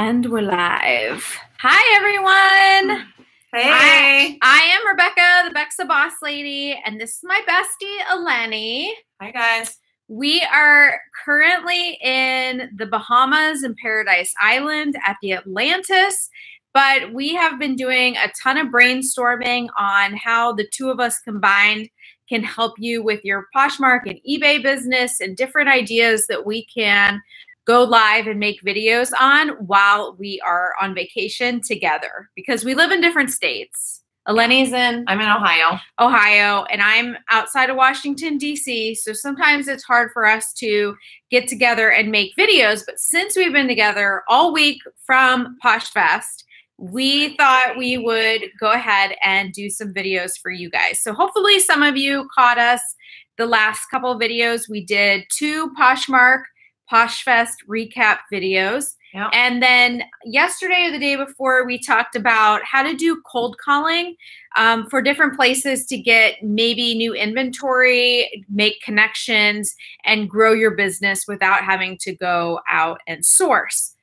And we're live. Hi, everyone. Hey. I am Rebecca, the Bexa boss lady, and this is my bestie, Eleni. Hi, guys. We are currently in the Bahamas and Paradise Island at the Atlantis, but we have been doing a ton of brainstorming on how the two of us combined can help you with your Poshmark and eBay business and different ideas that we can go live and make videos on while we are on vacation together because we live in different states. Eleni's in I'm in Ohio, and I'm outside of Washington, D.C. So sometimes it's hard for us to get together and make videos. But since we've been together all week from PoshFest, we thought we would go ahead and do some videos for you guys. So hopefully some of you caught us the last couple of videos. We did 2 Poshmark PoshFest recap videos. Yep. And then yesterday or the day before, we talked about how to do cold calling for different places to get maybe new inventory, make connections, and grow your business without having to go out and source.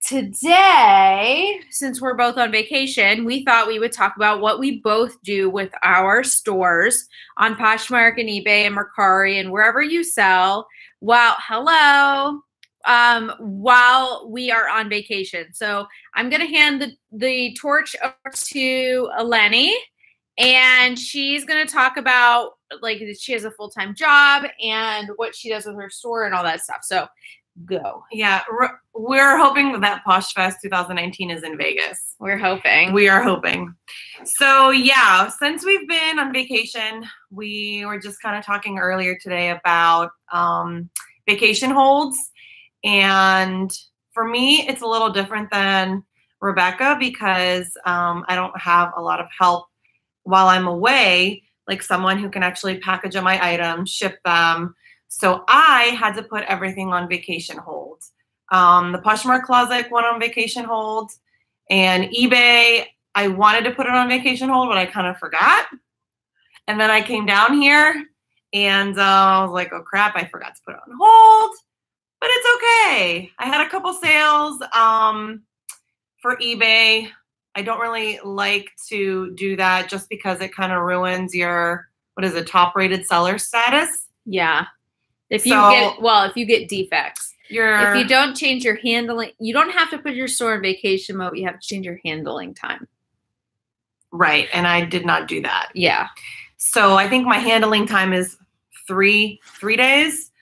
Today, since we're both on vacation, we thought we would talk about what we both do with our stores on Poshmark and eBay and Mercari and wherever you sell. While we are on vacation. So I'm going to hand the torch over to Eleni, and she's going to talk about like she has a full-time job and what she does with her store and all that stuff. So go. Yeah, we're hoping that PoshFest 2019 is in Vegas. We're hoping. We are hoping. So yeah, since we've been on vacation, we were just kind of talking earlier today about vacation holds. And for me, it's a little different than Rebecca because I don't have a lot of help while I'm away, like someone who can actually package up my items, ship them. So I had to put everything on vacation hold. The Poshmark closet went on vacation hold, and eBay, I wanted to put it on vacation hold, but I kind of forgot. And then I came down here and I was like, oh crap, I forgot to put it on hold. But it's okay. I had a couple sales for eBay. I don't really like to do that just because it kind of ruins your, top rated seller status. Yeah. If you get defects. If you don't change your handling, you don't have to put your store in vacation mode. You have to change your handling time. Right. And I did not do that. Yeah. So I think my handling time is three days.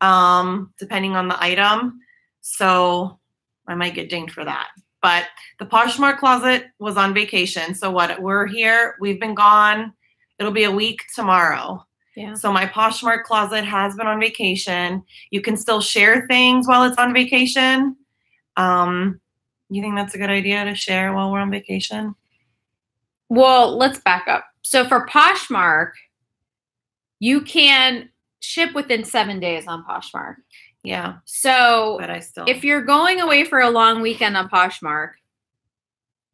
Depending on the item. So I might get dinged for that. But the Poshmark closet was on vacation. So we're here. We've been gone. It'll be a week tomorrow. Yeah. So my Poshmark closet has been on vacation. You can still share things while it's on vacation. You think that's a good idea to share while we're on vacation? Well, let's back up. So for Poshmark, you can ship within 7 days on Poshmark. Yeah. So but if you're going away for a long weekend on Poshmark,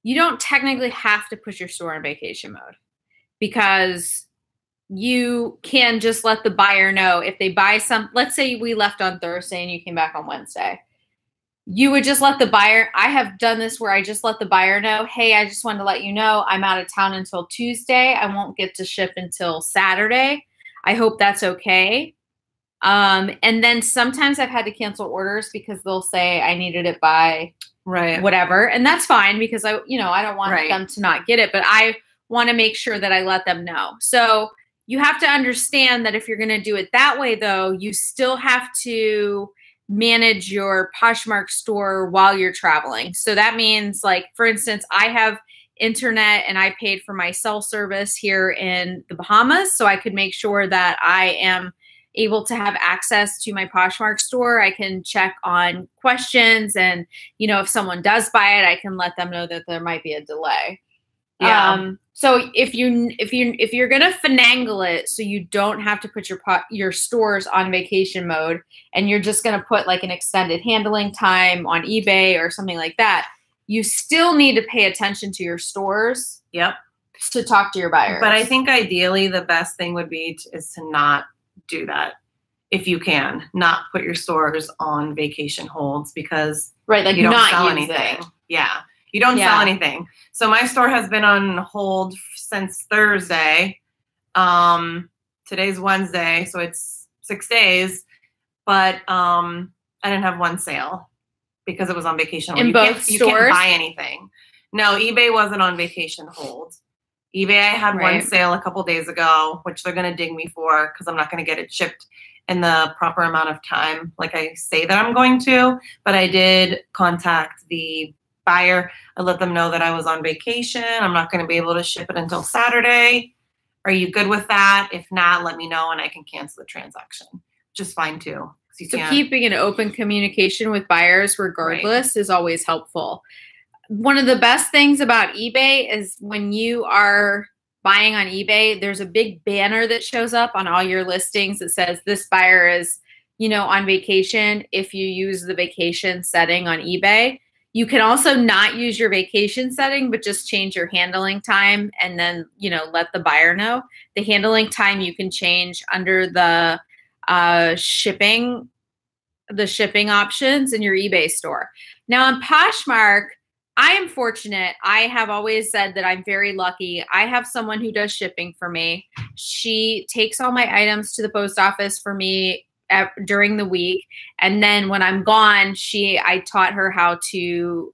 you don't technically have to put your store in vacation mode because you can just let the buyer know if they buy some. Let's say we left on Thursday and you came back on Wednesday. You would just let the buyer, I have done this where I just let the buyer know, hey, I just wanted to let you know I'm out of town until Tuesday. I won't get to ship until Saturday. I hope that's okay. And then sometimes I've had to cancel orders because they'll say I needed it by whatever. And that's fine because I don't want them to not get it, but I want to make sure that I let them know. So you have to understand that if you're going to do it that way, though, you still have to manage your Poshmark store while you're traveling. So that means, like, for instance, I have internet and I paid for my cell service here in the Bahamas so I could make sure that I am able to have access to my Poshmark store. I can check on questions and, if someone does buy it, I can let them know that there might be a delay. Yeah. So if you're going to finagle it so you don't have to put your stores on vacation mode and you're just going to put like an extended handling time on eBay or something like that, you still need to pay attention to your stores. Yep. To talk to your buyers. But I think ideally the best thing would be is to not do that. if you can, not put your stores on vacation holds because like you don't not sell use anything. it. Yeah, you don't Yeah. sell anything. So my store has been on hold since Thursday. Today's Wednesday, so it's 6 days. But I didn't have one sale because it was on vacation hold. In both You stores? can't buy anything. No, eBay wasn't on vacation hold. eBay, I had one sale a couple days ago, which they're going to ding me for because I'm not going to get it shipped in the proper amount of time like I say that I'm going to. But I did contact the buyer. I let them know that I was on vacation. I'm not going to be able to ship it until Saturday. Are you good with that? If not, let me know and I can cancel the transaction. Just fine too. So keeping an open communication with buyers regardless is always helpful. One of the best things about eBay is when you are buying on eBay, there's a big banner that shows up on all your listings that says this buyer is, you know, on vacation. If you use the vacation setting on eBay, you can also not use your vacation setting, but just change your handling time and then, you know, let the buyer know. The handling time you can change under the shipping options in your eBay store. Now on Poshmark, I am fortunate. I have always said that I'm very lucky. I have someone who does shipping for me. She takes all my items to the post office for me during the week. And then when I'm gone, I taught her how to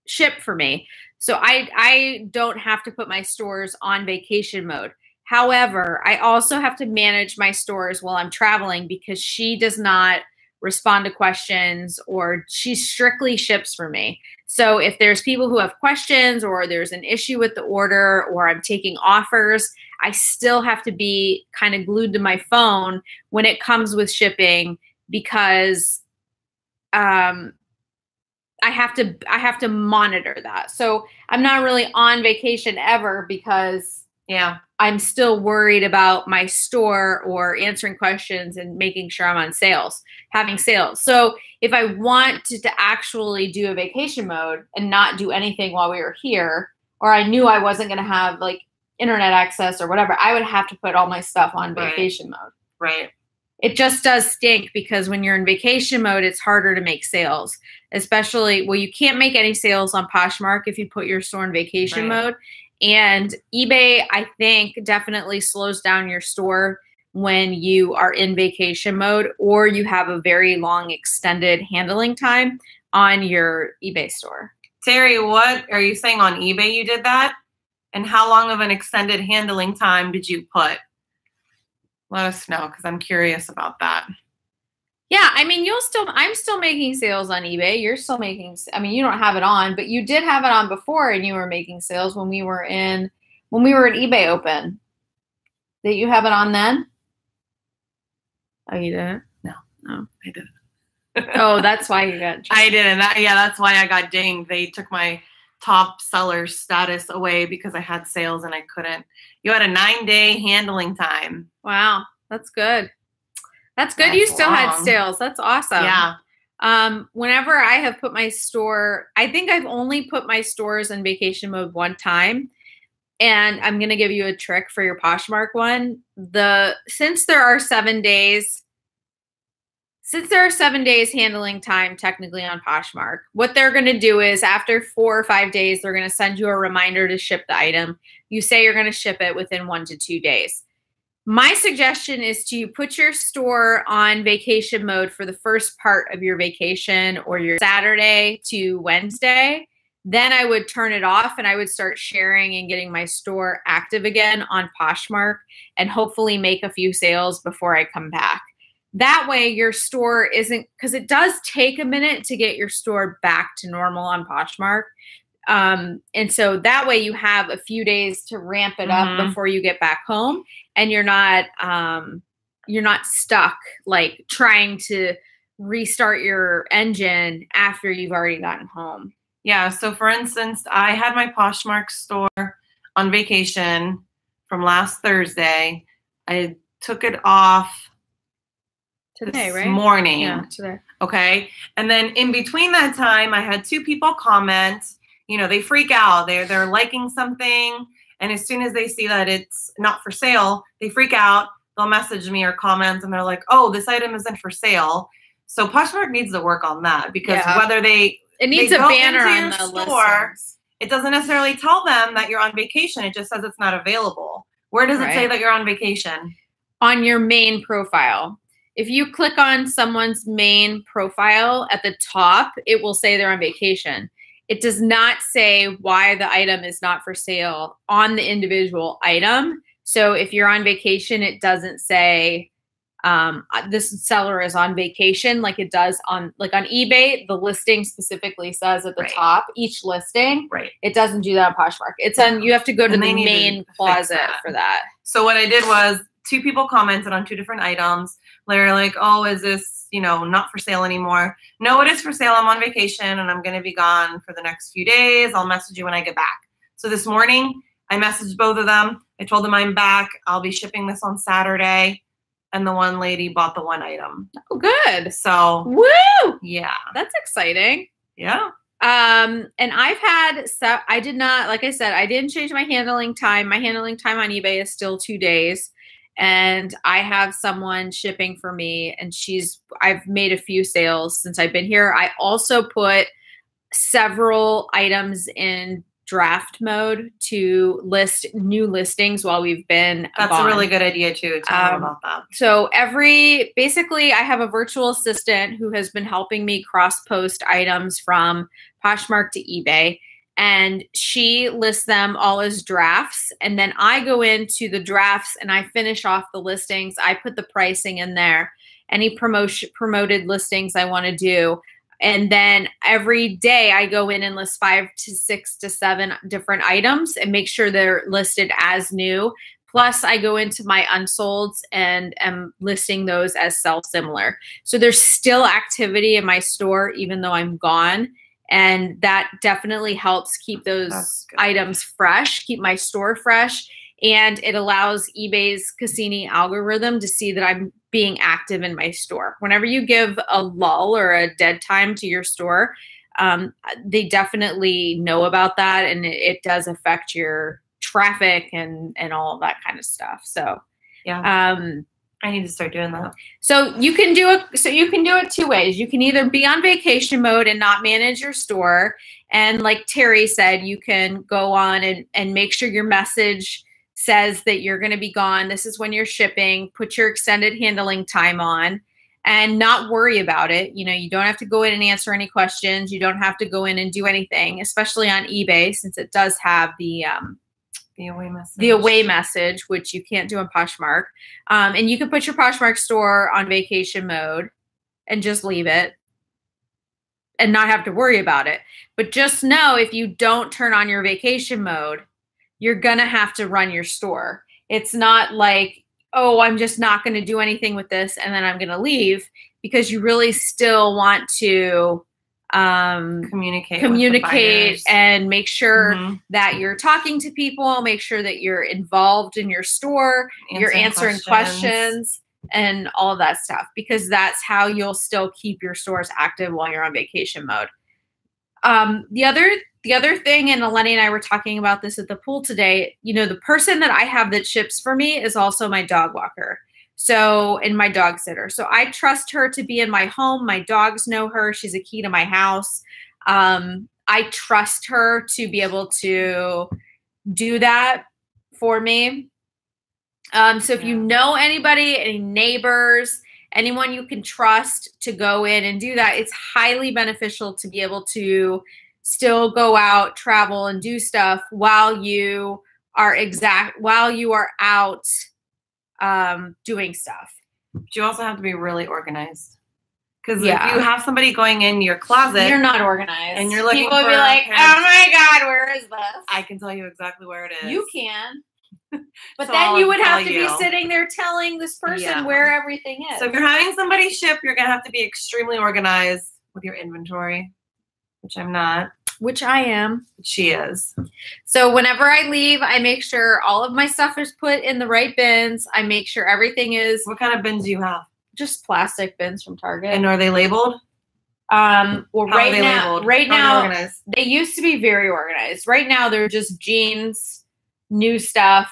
ship for me. So I don't have to put my stores on vacation mode. However, I also have to manage my stores while I'm traveling because she does not respond to questions or she strictly ships for me. So if there's people who have questions or there's an issue with the order or I'm taking offers, I still have to be kind of glued to my phone when it comes with shipping because I have to monitor that. So I'm not really on vacation ever because I'm still worried about my store or answering questions and making sure I'm on having sales. So if I wanted to actually do a vacation mode and not do anything while we were here, or I knew I wasn't going to have like internet access or whatever, I would have to put all my stuff on vacation mode. Right. It just does stink because when you're in vacation mode, it's harder to make sales, especially, well, you can't make any sales on Poshmark if you put your store in vacation mode. And eBay, I think, definitely slows down your store when you are in vacation mode or you have a very long extended handling time on your eBay store. Terry, what are you saying on eBay you did that? And how long of an extended handling time did you put? Let us know because I'm curious about that. Yeah, I mean, I'm still making sales on eBay. You're still making, I mean, you don't have it on, but you did have it on before and you were making sales when we were at eBay Open. Did you have it on then? Oh, you didn't? No, I didn't. Oh, that's why you got. I didn't. That's why I got dinged. They took my top seller status away because I had sales and I couldn't. You had a 9-day handling time. Wow, that's good. That's good. You still had sales. That's awesome. Yeah. Whenever I have put my store, I think I've only put my stores in vacation mode one time. And I'm going to give you a trick for your Poshmark one. Since there are 7 days handling time technically on Poshmark, what they're going to do is after 4 or 5 days, they're going to send you a reminder to ship the item. You say you're going to ship it within 1 to 2 days. My suggestion is to put your store on vacation mode for the first part of your vacation or your Saturday to Wednesday. Then I would turn it off and I would start sharing and getting my store active again on Poshmark and hopefully make a few sales before I come back. That way your store isn't, because it does take a minute to get your store back to normal on Poshmark. And so that way you have a few days to ramp it up before you get back home and you're not stuck like trying to restart your engine after you've already gotten home. Yeah. So for instance, I had my Poshmark store on vacation from last Thursday. I took it off today, this morning. Yeah, today. Okay. And then in between that time, I had 2 people comment. You know, they freak out. They're liking something. And as soon as they see that it's not for sale, they freak out. they'll message me or comment and they're like, oh, this item isn't for sale. So Poshmark needs to work on that, because whether it needs a banner on the store, it doesn't necessarily tell them that you're on vacation. It just says it's not available. Where does it say that you're on vacation? On your main profile. If you click on someone's main profile at the top, it will say they're on vacation. It does not say why the item is not for sale on the individual item. So if you're on vacation, it doesn't say this seller is on vacation like it does on eBay. The listing specifically says at the top, each listing. It doesn't do that on Poshmark. It's on, you have to go to the main closet for that. So what I did was 2 people commented on 2 different items. They're like, oh, is this, you know, not for sale anymore? No, it is for sale. I'm on vacation and I'm going to be gone for the next few days. I'll message you when I get back. So this morning I messaged both of them. I told them I'm back. I'll be shipping this on Saturday. And the one lady bought the one item. Oh, good. So, woo! Yeah. That's exciting. Yeah. And I've had, I did not, like I said, I didn't change my handling time. My handling time on eBay is still 2 days. And I have someone shipping for me, and I've made a few sales since I've been here. I also put several items in draft mode to list new listings while we've been That's gone. A really good idea too. Tell me about that. So basically I have a virtual assistant who has been helping me cross post items from Poshmark to eBay, and she lists them all as drafts. And then I go into the drafts and I finish off the listings. I put the pricing in there, any promoted listings I want to do. And then every day I go in and list 5 to 6 to 7 different items and make sure they're listed as new. Plus I go into my unsolds and am listing those as sell-similar. So there's still activity in my store even though I'm gone. And that definitely helps keep those items fresh, keep my store fresh. And it allows eBay's Cassini algorithm to see that I'm being active in my store. Whenever you give a lull or a dead time to your store, they definitely know about that, and it does affect your traffic and all of that kind of stuff. So yeah, I need to start doing that. So you can do it. So you can do it 2 ways. You can either be on vacation mode and not manage your store, and like Terry said, you can go on and make sure your message says that you're going to be gone. This is when you're shipping. Put your extended handling time on and not worry about it. You know, you don't have to go in and answer any questions. You don't have to go in and do anything, especially on eBay, since it does have the away message, which you can't do on Poshmark. And you can put your Poshmark store on vacation mode and just leave it and not have to worry about it. But just know, if you don't turn on your vacation mode, you're going to have to run your store. It's not like, oh, I'm just not going to do anything with this and then I'm going to leave, because you really still want to communicate and make sure that you're talking to people, make sure that you're involved in your store, you're answering questions and all of that stuff, because that's how you'll still keep your stores active while you're on vacation mode. The other thing, and Eleni and I were talking about this at the pool today, you know, the person that I have that ships for me is also my dog walker. So, and my dog sitter. So I trust her to be in my home. My dogs know her. She's a key to my house. I trust her to be able to do that for me. So if you know anybody, any neighbors, anyone you can trust to go in and do that, it's highly beneficial to be able to still go out, travel, and do stuff while you are out doing stuff. But you also have to be really organized. Because if you have somebody going in your closet, you're not organized. And you're looking people will be like, oh my God, where is this? I can tell you exactly where it is. You can. But so then you would have to be sitting there telling this person where everything is. So if you're having somebody ship, you're going to have to be extremely organized with your inventory, which I'm not. Which I am. She is. So whenever I leave, I make sure all of my stuff is put in the right bins. I make sure everything is. What kind of bins do you have? Just plastic bins from Target. And are they labeled? Well, right now, they used to be very organized. Right now, they're just jeans, new stuff.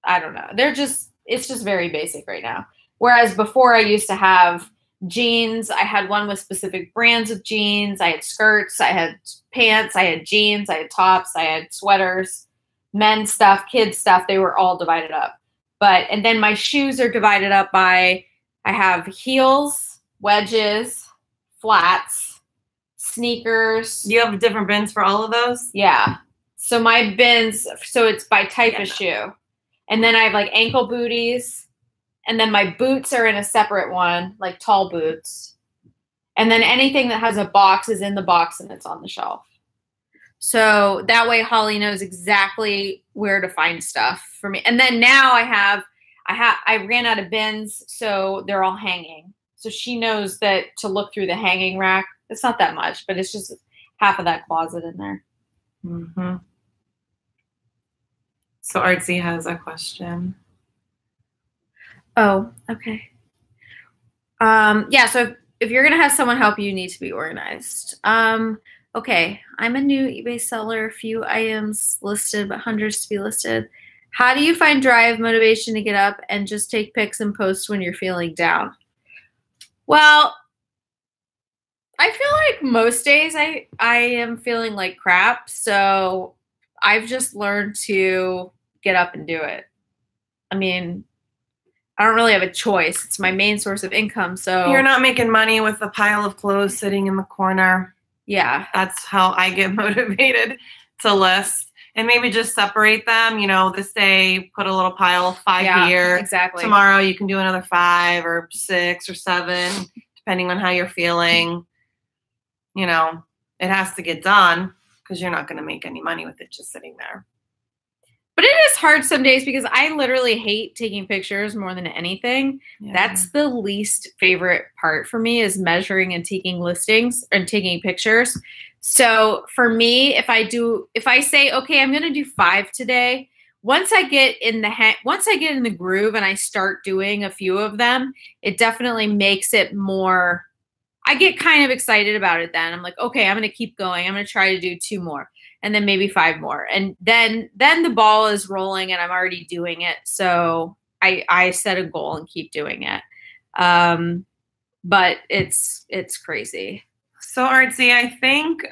I don't know. They're just it's just very basic right now. Whereas before I used to have jeans. I had one with specific brands of jeans. I had skirts. I had pants. I had jeans. I had tops. I had sweaters, men's stuff, kids stuff. They were all divided up. And then my shoes are divided up by, I have heels, wedges, flats, sneakers. You have different bins for all of those? Yeah. So my bins, so it's by type of shoe. And then I have like ankle booties. And then my boots are in a separate one, like tall boots. And then anything that has a box is in the box and it's on the shelf. So that way Holly knows exactly where to find stuff for me. And then now I ran out of bins, so they're all hanging. So she knows that to look through the hanging rack. It's not that much, but it's just half of that closet in there. Mm-hmm. So Artsy has a question. Oh, okay. Yeah, so if you're going to have someone help you, you need to be organized. Okay, I'm a new eBay seller, few items listed, but hundreds to be listed. How do you find drive, motivation to get up and just take pics and post when you're feeling down? Well, I feel like most days I am feeling like crap, so I've just learned to get up and do it. I mean, I don't really have a choice. It's my main source of income. So you're not making money with a pile of clothes sitting in the corner. Yeah. That's how I get motivated to list. And maybe just separate them. You know, this day, put a little pile of 5 here. Exactly. Tomorrow, you can do another 5 or 6 or 7, depending on how you're feeling. You know, it has to get done because you're not going to make any money with it just sitting there. But it is hard some days because I literally hate taking pictures more than anything. Yeah. That's the least favorite part for me, is measuring and taking listings and taking pictures. So for me, if I say, okay, I'm going to do 5 today, once I get in the groove and I start doing a few of them, it definitely makes it more, I get kind of excited about it then. I'm like, okay, I'm going to keep going. I'm going to try to do 2 more. And then maybe 5 more. And then the ball is rolling and I'm already doing it. So I set a goal and keep doing it. But it's crazy. So Artsy, I think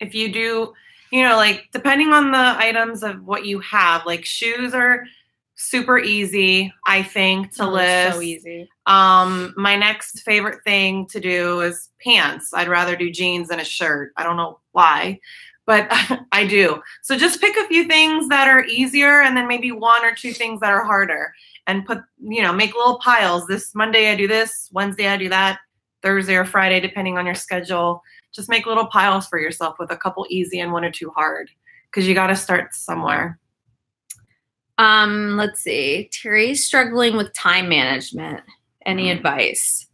if you do, you know, like depending on the items of what you have, like shoes are super easy, I think, to list. So easy. My next favorite thing to do is pants. I'd rather do jeans than a shirt. I don't know why, but I do. So just pick a few things that are easier and then maybe 1 or 2 things that are harder, and put, you know, make little piles. This Monday I do this, Wednesday I do that, Thursday or Friday, depending on your schedule. Just make little piles for yourself with a couple easy and 1 or 2 hard, because you got to start somewhere. Let's see. Terry's struggling with time management. Any advice?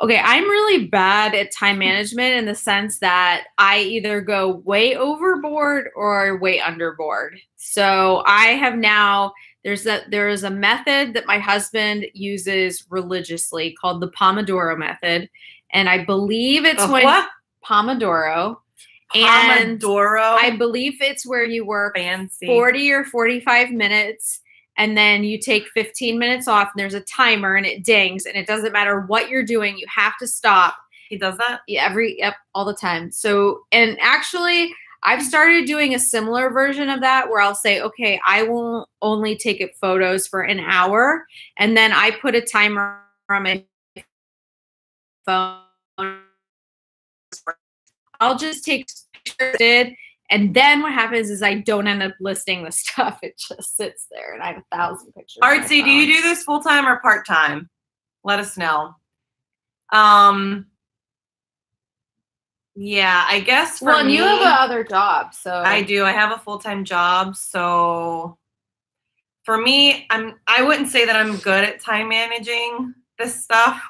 Okay, I'm really bad at time management in the sense that I either go way overboard or way underboard. So I have now, there is a method that my husband uses religiously called the Pomodoro method. And I believe it's what? Pomodoro. Pomodoro. And I believe it's where you work fancy 40 or 45 minutes. And then you take 15 minutes off, and there's a timer, and it dings, and it doesn't matter what you're doing. You have to stop. He does that? Yeah, all the time. So, and actually, I've started doing a similar version of that where I'll say, okay, I will only take photos for an hour, and then I put a timer on my phone. I'll just take pictures. And then what happens is I don't end up listing the stuff. It just sits there, and I have 1,000 pictures. Artsy, do you do this full-time or part-time? Let us know. Yeah, I guess for me. Well, you have another job, so. I do. I have a full-time job. So for me, I wouldn't say that I'm good at time managing this stuff.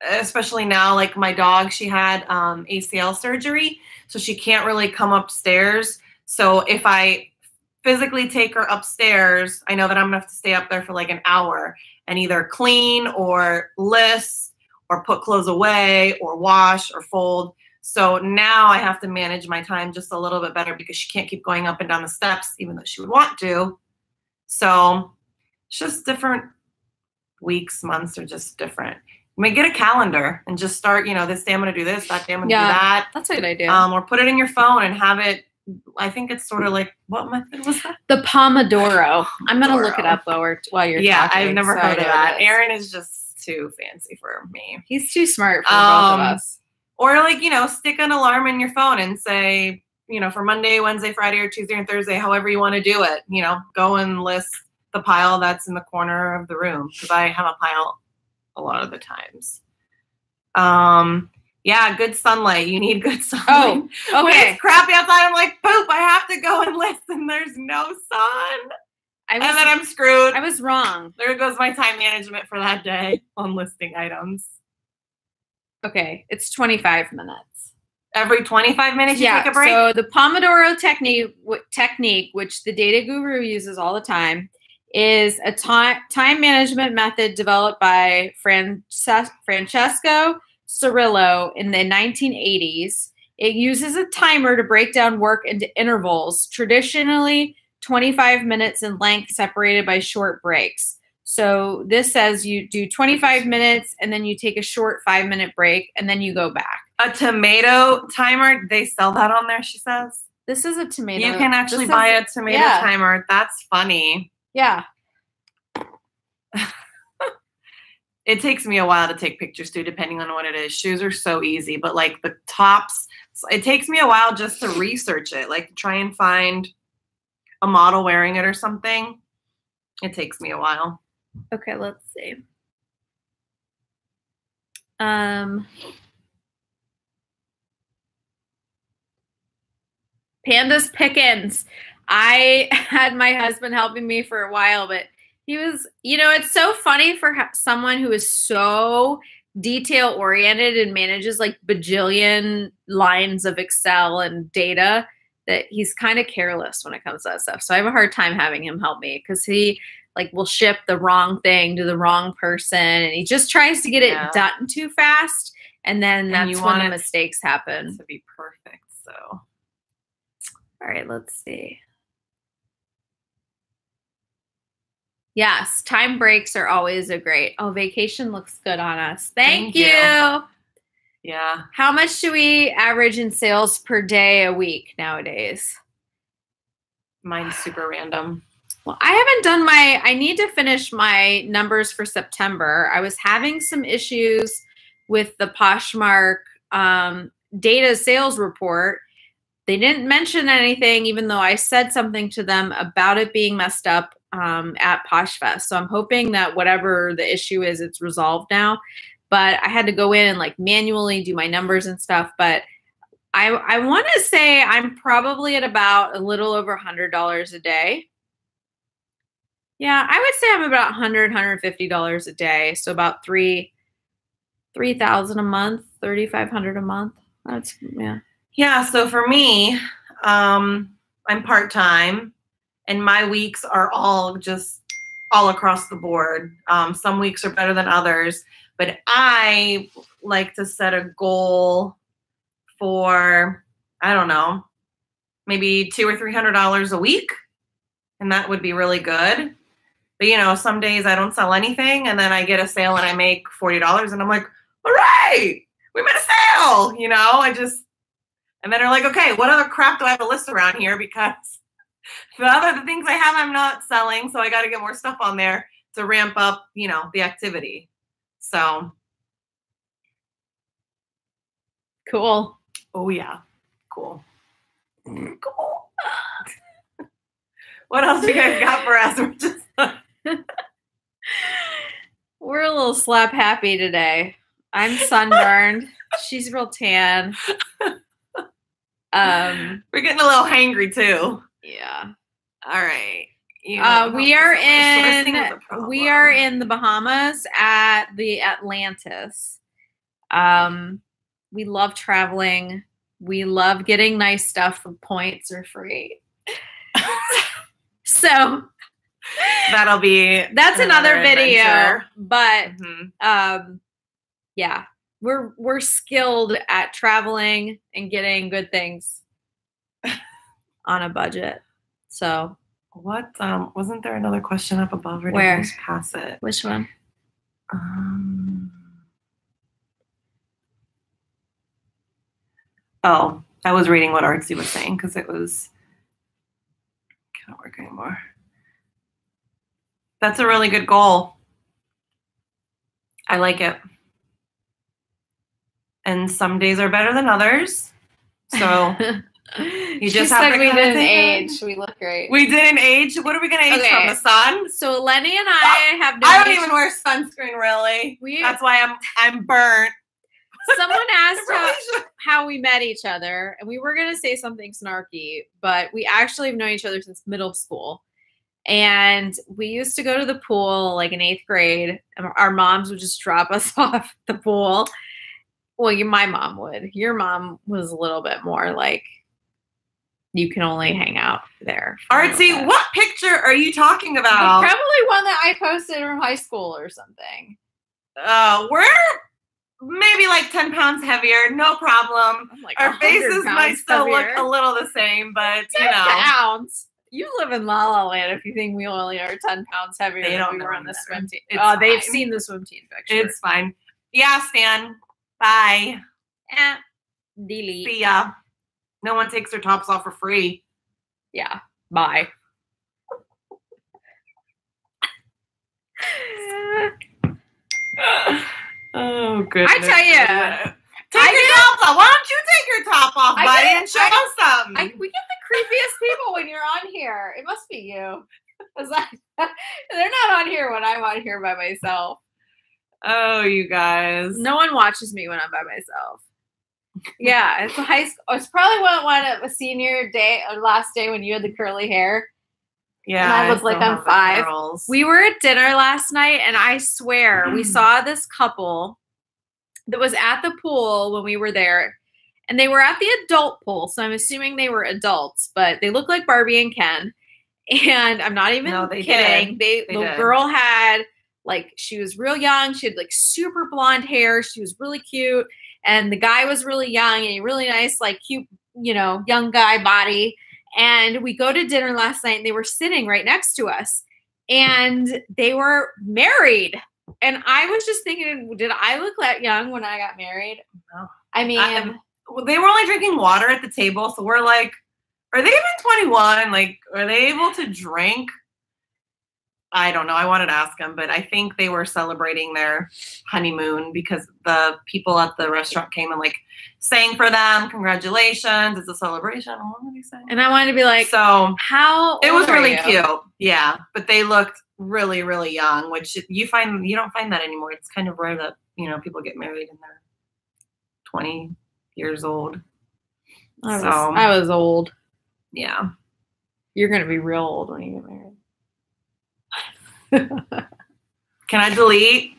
Especially now, like my dog, she had ACL surgery, so she can't really come upstairs. So if I physically take her upstairs, I know that I'm gonna have to stay up there for like an hour and either clean or list or put clothes away or wash or fold. So now I have to manage my time just a little bit better because she can't keep going up and down the steps, even though she would want to. So it's just different weeks, months are just different. You may get a calendar and just start, this day I'm going to do this, that day I'm going to do that. That's a good idea. Or put it in your phone and have it. I think it's sort of like, what method was that? The Pomodoro. I'm going to look it up while you're talking. Yeah, I've never heard of that. Aaron is just too fancy for me. He's too smart for both of us. Or stick an alarm in your phone and say, for Monday, Wednesday, Friday, or Tuesday and Thursday, however you want to do it, go and list the pile that's in the corner of the room, because I have a pile a lot of the times. Yeah, good sunlight. You need good sunlight. Oh, okay. When it's crappy outside, I'm like, poop, I have to go and list, and there's no sun. And then I'm screwed. I was wrong. There goes my time management for that day on listing items. Okay, it's 25 minutes. Every 25 minutes you take a break? So the Pomodoro technique, which the data guru uses all the time, is a time management method developed by Francesco Cirillo in the 1980s. It uses a timer to break down work into intervals, traditionally 25 minutes in length, separated by short breaks. So this says you do 25 minutes and then you take a short 5-minute break and then you go back. A tomato timer, they sell that on there, she says. This is a tomato. You can actually buy a tomato timer. That's funny. Yeah. It takes me a while to take pictures too, depending on what it is. Shoes are so easy, but like the tops, it takes me a while just to research it, like try and find a model wearing it or something. It takes me a while. Okay, let's see. Pandas Pickens. I had my husband helping me for a while, but he was, it's so funny for someone who is so detail oriented and manages like bajillion lines of Excel and data that he's kind of careless when it comes to that stuff. So I have a hard time having him help me because he will ship the wrong thing to the wrong person and he just tries to get it done too fast. And then that's when the mistakes happen. To be perfect. So, all right, let's see. Yes, time breaks are always a great. Oh, vacation looks good on us. Thank you. Yeah. How much do we average in sales per day a week nowadays? Mine's super random. Well, I haven't done I need to finish my numbers for September. I was having some issues with the Poshmark data sales report. They didn't mention anything, even though I said something to them about it being messed up at PoshFest. So I'm hoping that whatever the issue is, it's resolved now. But I had to go in and manually do my numbers and stuff. But I want to say I'm probably at about a little over $100 a day. Yeah, I would say I'm about $100, $150 a day. So about $3,000 a month, $3,500 a month. That's, yeah. Yeah, so for me, I'm part-time, and my weeks are all across the board. Some weeks are better than others, but I like to set a goal for, I don't know, maybe $200 or $300 a week, and that would be really good. But, some days I don't sell anything, and then I get a sale and I make $40, and I'm like, all right, we made a sale, and then they're like, okay, what other crap do I have to list around here? Because the things I have, I'm not selling. So I got to get more stuff on there to ramp up, the activity. So. Cool. Oh, yeah. Cool. Cool. What else you guys got for us? We're a little slap happy today. I'm sunburned. She's real tan. We're getting a little hangry too. Yeah. All right. We are in the Bahamas at the Atlantis. We love traveling. We love getting nice stuff for points or free. So that's another video. But mm-hmm. Yeah. we're skilled at traveling and getting good things on a budget. So what wasn't there another question up above, or where? Did we just pass it? Which one? Oh, I was reading what Artsy was saying because it was can't work anymore. That's a really good goal. I like it. And some days are better than others. So you just have to we didn't age. We look great. We didn't age. What are we gonna age from? The sun? So Lenny and I have. I don't even wear sunscreen really. That's why I'm burnt. Someone asked how we met each other, and we were going to say something snarky, but we actually have known each other since middle school. And we used to go to the pool like in 8th grade, and our moms would just drop us off at the pool. Well, my mom would. Your mom was a little bit more like, you can only hang out there. Artsy, what picture are you talking about? Probably one that I posted from high school or something. We're maybe like 10 pounds heavier, no problem. Like our faces might still look a little the same, but 10 pounds. You live in La La Land if you think we only are 10 pounds heavier than we were on the swim team. They've seen the swim team picture. It's fine. Yeah, Stan. Bye. Delete. See ya. No one takes their tops off for free. Yeah. Bye. Oh, goodness. I tell you. Take your top off. Why don't you take your top off, buddy, and show us something? We get the creepiest people when you're on here. It must be you. They're not on here when I'm on here by myself. Oh, you guys. No one watches me when I'm by myself. Yeah, it's a high school. It's probably one of a senior day or last day when you had the curly hair. Yeah, and I look like I'm 5. We were at dinner last night, and I swear we saw this couple that was at the pool when we were there, and they were at the adult pool, so I'm assuming they were adults, but they look like Barbie and Ken. And I'm not even kidding. The girl had she was real young. She had super blonde hair. She was really cute. And the guy was really young and really nice, cute, young guy body. And we go to dinner last night and they were sitting right next to us and they were married. And I was just thinking, did I look that young when I got married? No. I mean, they were only drinking water at the table. So we're like, are they even 21? Are they able to drink? I don't know. I wanted to ask them, but I think they were celebrating their honeymoon because the people at the restaurant came and sang for them. Congratulations. It's a celebration. What were they saying? And I wanted to be like, so how it was really you? cute. Yeah. But they looked really, really young, which you don't find that anymore. It's kind of rare that, people get married and they're 20 years old. I was old. Yeah. You're going to be real old when you get married. Can I delete?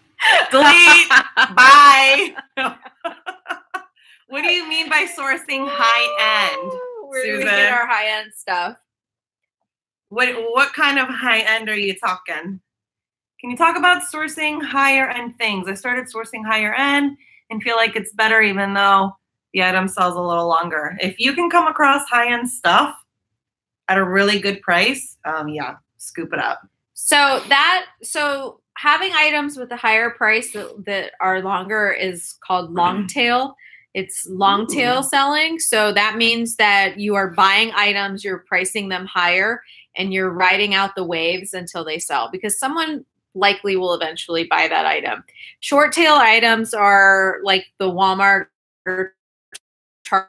Delete. Bye. What do you mean by sourcing high end? Where do we get our high end stuff? What kind of high end are you talking? Can you talk about sourcing higher end things? I started sourcing higher end and feel like it's better even though the item sells a little longer. If you can come across high end stuff at a really good price, yeah, scoop it up. So having items with a higher price that are longer is called Longtail. It's Longtail Selling. So that means that you are buying items, you're pricing them higher, and you're riding out the waves until they sell because someone likely will eventually buy that item. Short tail items are like the Walmart or Target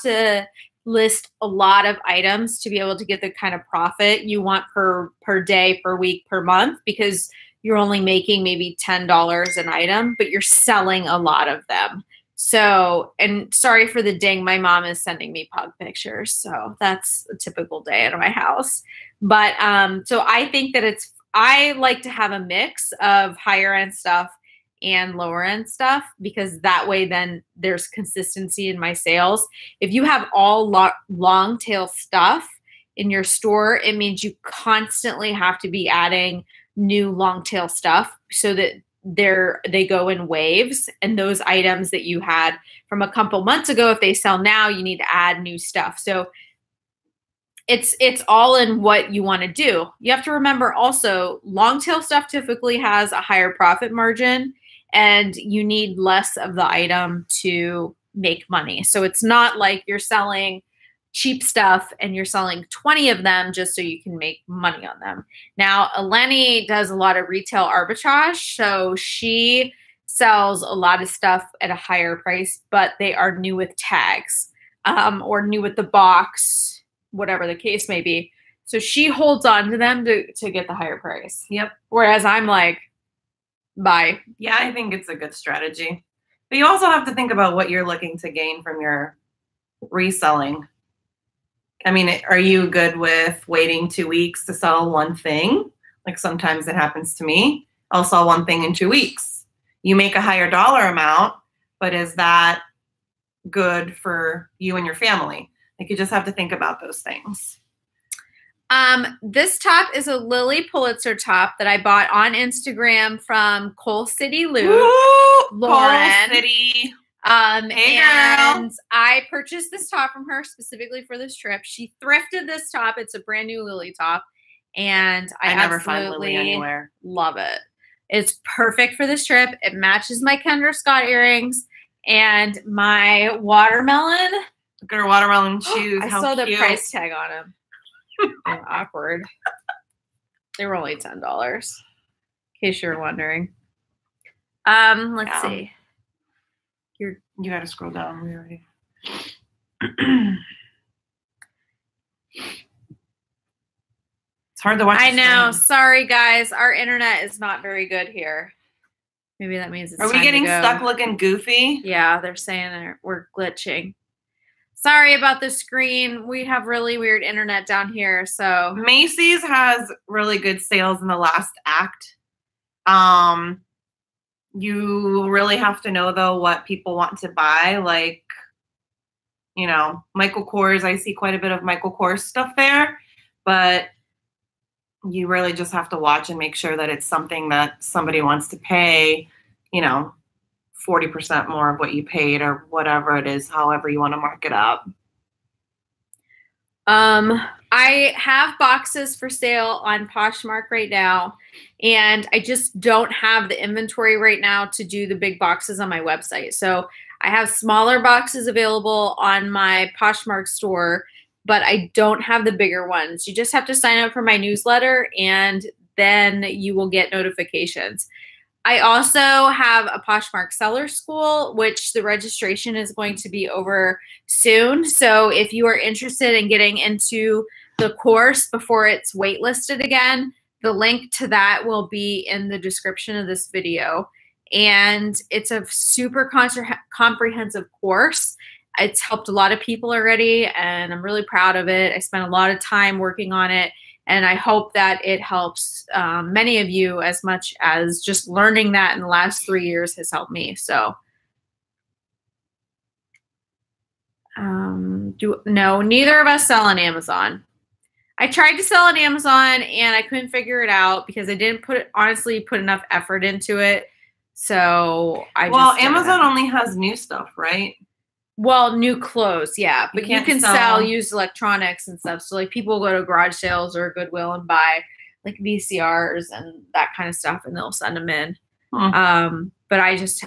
to list a lot of items to be able to get the kind of profit you want per day, per week, per month, because you're only making maybe $10 an item, but you're selling a lot of them. So, and sorry for the ding, my mom is sending me pug pictures. So that's a typical day at my house. But so I think that I like to have a mix of higher end stuff and lower end stuff because that way then there's consistency in my sales. If you have all long tail stuff in your store, it means you constantly have to be adding new long tail stuff so that they go in waves, and those items that you had from a couple months ago, if they sell now, you need to add new stuff. So it's all in what you want to do. You have to remember also, long tail stuff typically has a higher profit margin, and you need less of the item to make money. So it's not like you're selling cheap stuff and you're selling 20 of them just so you can make money on them. Now, Eleni does a lot of retail arbitrage, so she sells a lot of stuff at a higher price, but they are new with tags, or new with the box, whatever the case may be. So she holds on to them to get the higher price. Yep. Whereas I'm like, bye. Yeah, I think it's a good strategy. But you also have to think about what you're looking to gain from your reselling. I mean, are you good with waiting 2 weeks to sell one thing? Like sometimes it happens to me. I'll sell one thing in 2 weeks. You make a higher dollar amount, but is that good for you and your family? Like you just have to think about those things. This top is a Lily Pulitzer top that I bought on Instagram from Coal City Loop. Lauren. Coal City. Hey, and girl. I purchased this top from her specifically for this trip. She thrifted this top. It's a brand new Lily top, and I never find Lily anywhere. Love it. It's perfect for this trip. It matches my Kendra Scott earrings and my watermelon. Look at her watermelon shoes. I saw the price tag on them. Awkward. They were only $10, in case you're wondering. Let's see. You got to scroll down. We already. It's hard to watch. I know. Sorry, guys. Our internet is not very good here. Maybe that means it's. Are we getting stuck looking goofy? Yeah, they're saying we're glitching. Sorry about the screen. We have really weird internet down here. So Macys has really good sales in the last act. You really have to know though what people want to buy. Like, you know, Michael Kors. I see quite a bit of Michael Kors stuff there, but you really just have to watch and make sure that it's something that somebody wants to pay, you know, 40% more of what you paid or whatever it is, however you want to mark it up. I have boxes for sale on Poshmark right now, and I just don't have the inventory right now to do the big boxes on my website. So I have smaller boxes available on my Poshmark store, but I don't have the bigger ones. You just have to sign up for my newsletter, and then you will get notifications. I also have a Poshmark Seller School, which the registration is going to be over soon. So if you are interested in getting into the course before it's waitlisted again, the link to that will be in the description of this video. And it's a super comprehensive course. It's helped a lot of people already, and I'm really proud of it. I spent a lot of time working on it. And I hope that it helps many of you as much as just learning that in the last 3 years has helped me. So, no, neither of us sell on Amazon. I tried to sell on Amazon and I couldn't figure it out because I didn't honestly put enough effort into it. So Amazon only has new stuff, right? Well, new clothes, yeah. But you can sell used electronics and stuff. So, like, people go to garage sales or Goodwill and buy, like, VCRs and that kind of stuff, and they'll send them in. But I just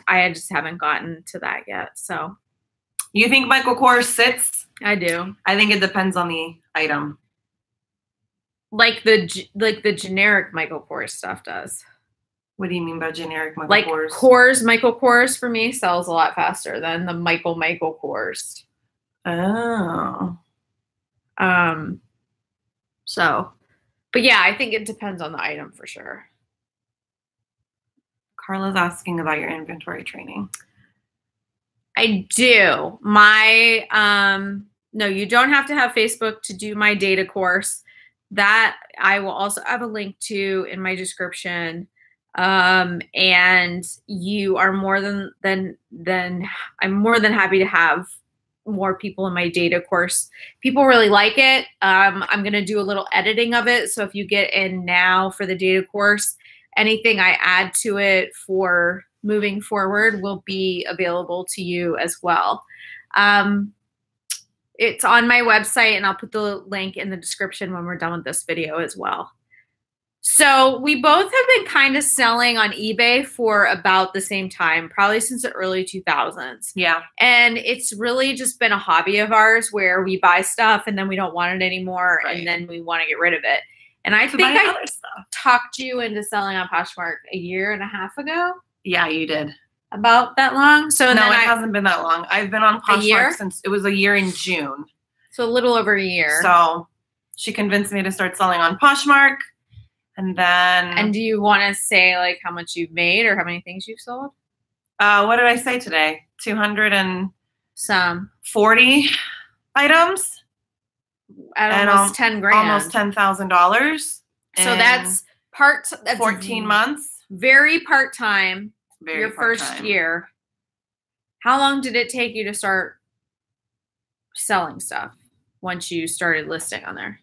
haven't gotten to that yet, so. You think Michael Kors sits? I do. I think it depends on the item. Like the generic Michael Kors stuff does. What do you mean by generic Michael Kors? Kors, Michael Kors for me sells a lot faster than the Michael Kors. Oh. So, but yeah, I think it depends on the item for sure. Carla's asking about your inventory training. I do. My, no, you don't have to have Facebook to do my data course. That I will also have a link to in my description. And you are more than I'm more than happy to have more people in my data course. People really like it. I'm going to do a little editing of it. So if you get in now for the data course, anything I add to it for moving forward will be available to you as well. It's on my website, and I'll put the link in the description when we're done with this video as well. So we both have been kind of selling on eBay for about the same time, probably since the early 2000s. Yeah. And it's really just been a hobby of ours where we buy stuff and then we don't want it anymore, right, and then we want to get rid of it. And I think I talked you into selling on Poshmark a year and a half ago. Yeah, you did. About that long? So no, it hasn't been that long. I've been on Poshmark since it was a year in June. So a little over a year. So she convinced me to start selling on Poshmark. And then... And do you want to say like how much you've made or how many things you've sold? What did I say today? 200 and... some. 40 items. At almost 10 grand. Almost $10,000. So that's 14 months. Very part-time. Your part-time. First year. How long did it take you to start selling stuff once you started listing on there?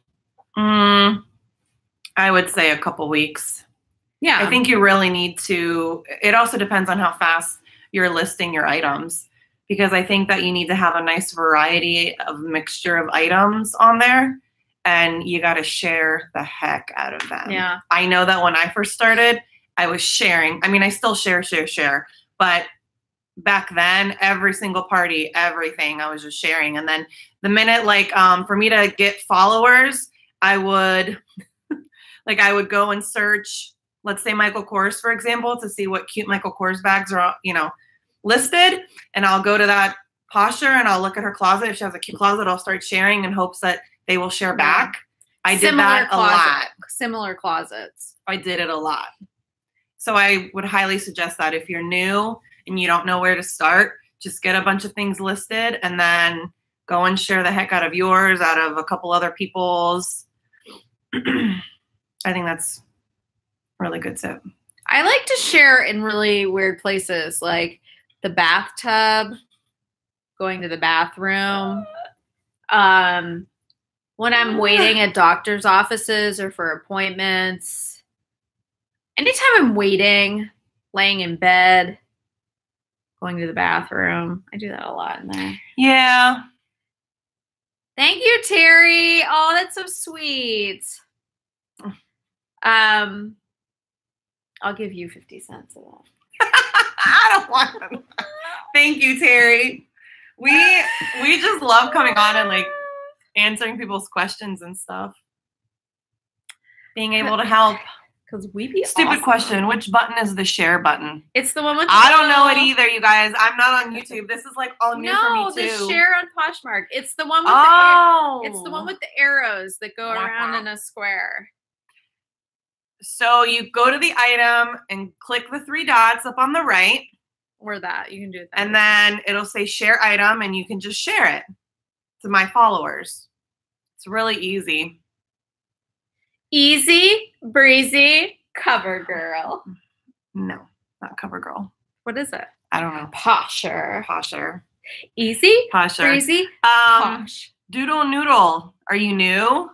I would say a couple weeks. Yeah. I think you really need to, it also depends on how fast you're listing your items, because I think that you need to have a nice variety of mixture of items on there, and you got to share the heck out of them. Yeah. I know that when I first started, I was sharing. I mean, I still share, but back then, every single party, everything, I was just sharing. And then the minute, like, for me to get followers, I would... Like I would go and search, let's say Michael Kors, for example, to see what cute Michael Kors bags are, listed. And I'll go to that Posher and I'll look at her closet. If she has a cute closet, I'll start sharing in hopes that they will share back. I did that a lot. Similar closets. I did it a lot. So I would highly suggest that if you're new and you don't know where to start, just get a bunch of things listed and then go and share the heck out of yours, out of a couple other people's. I think that's a really good tip. I like to share in really weird places, like the bathtub, going to the bathroom, when I'm waiting at doctor's offices or for appointments. Anytime I'm waiting, laying in bed, going to the bathroom. I do that a lot in there. Yeah. Thank you, Terry. Oh, that's so sweet. I'll give you 50 cents of that. I don't want them. Thank you, Terry. We just love coming on and like answering people's questions and stuff. Being able to help. Because we be Stupid awesome. Question. Which button is the share button? It's the one with I don't know it either, you guys. I'm not on YouTube. This is like all new for me too. No, the share on Poshmark. It's the one with it's the one with the arrows that go around in a square. So you go to the item and click the 3 dots up on the right. Or that. You can do it. And then it'll say share item and you can just share it to my followers. It's really easy. Easy, breezy, cover girl. No, not cover girl. What is it? I don't know. Posher. Easy, Posher. breezy, posh. Doodle noodle. Are you new?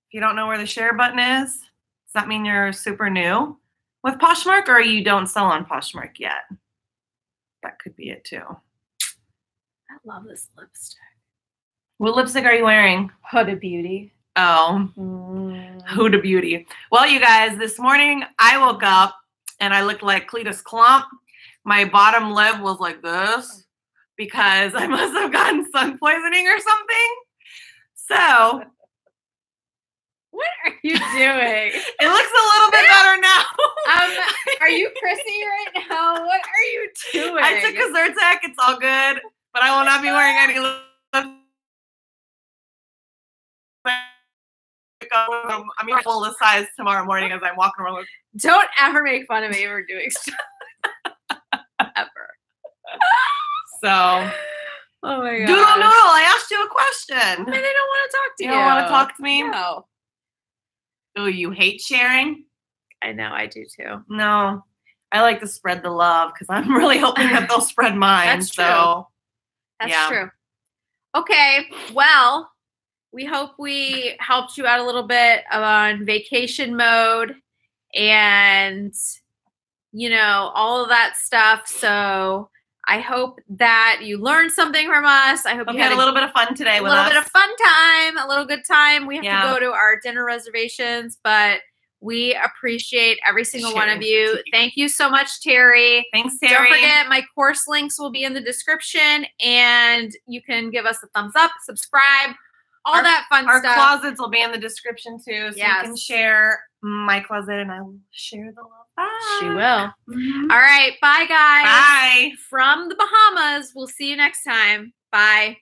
If you don't know where the share button is, does that mean you're super new with Poshmark, or you don't sell on Poshmark yet? That could be it too. I love this lipstick. What lipstick are you wearing? Huda Beauty. Oh, Huda Beauty. Well, you guys, this morning I woke up and I looked like Cletus Klump. My bottom lip was like this because I must have gotten sun poisoning or something. So... What are you doing? It looks a little bit better now. Are you prissy right now? What are you doing? I took a Zyrtec. It's all good, but I will not be wearing any lipstick. I'm going to full the size tomorrow morning as I'm walking around. Don't ever make fun of me for doing stuff. Ever. So... Oh my god. Doodle noodle, I asked you a question. And I don't want to talk to you. You don't want to talk to me? No. Oh, you hate sharing? I know, I do too. No. I like to spread the love because I'm really hoping that they'll spread mine. That's true. So That's true. Okay, well, we hope we helped you out a little bit on vacation mode and, you know, all of that stuff. So I hope that you learned something from us. I hope you had a little bit of fun today with us. A little bit of fun time, a little good time. We have to go to our dinner reservations, but we appreciate every single one of you. Thank you so much, Terry. Thanks, Terry. Don't forget, my course links will be in the description, and you can give us a thumbs up, subscribe, all that fun stuff. Our closets will be in the description, too, so you can share my closet, and I will share the love. Bye. She will. All right. Bye, guys. Bye. From the Bahamas. We'll see you next time. Bye.